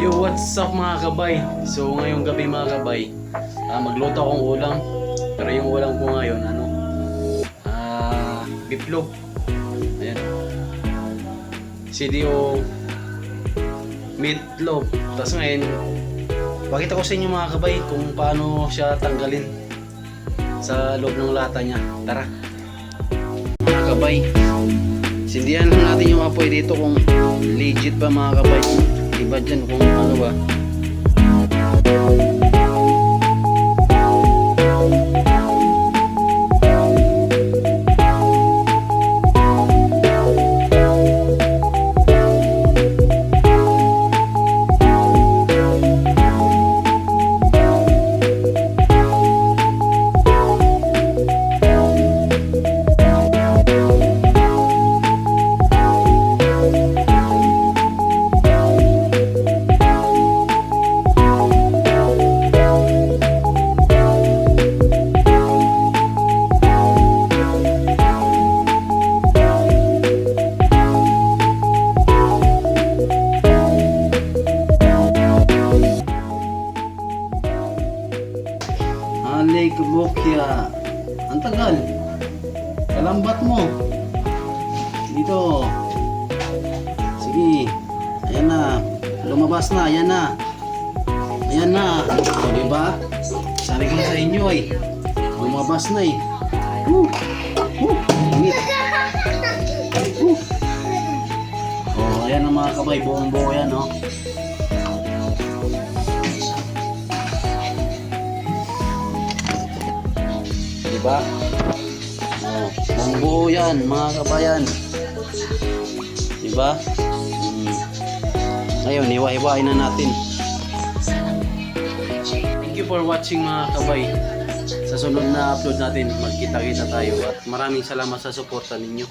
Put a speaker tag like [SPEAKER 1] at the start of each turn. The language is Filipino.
[SPEAKER 1] Yo, what's up mga kabay? So ngayong gabi mga kabay, magluto akong ulam. Pero yung ulam ko ngayon, beefloaf. Ayan. CDO meatloaf. Tapos ngayon, pakita ko sa inyo mga kabay kung paano siya tanggalin sa loob ng lata niya. Tara! Mga kabay, sindihan lang natin yung apoy dito kung legit ba mga kabay. Iba dyan kung ano ba. Lake Bokya. Ang tagal. Kalambat mo. Dito. Sige. Ayan na. Lumabas na. Ayan na. Ayan na. O, diba? Sabi ko sa inyo ay. Lumabas na eh. Ingit. O, ayan ang mga kabay. Buong-buo yan, no? Diba? Oh, buong-buo yan mga kabayan. Diba? Ngayon, hiwa-hiwain na natin. Thank you for watching mga kabay. Sa sunod na upload natin, magkita-kita tayo. At maraming salamat sa suporta ninyo.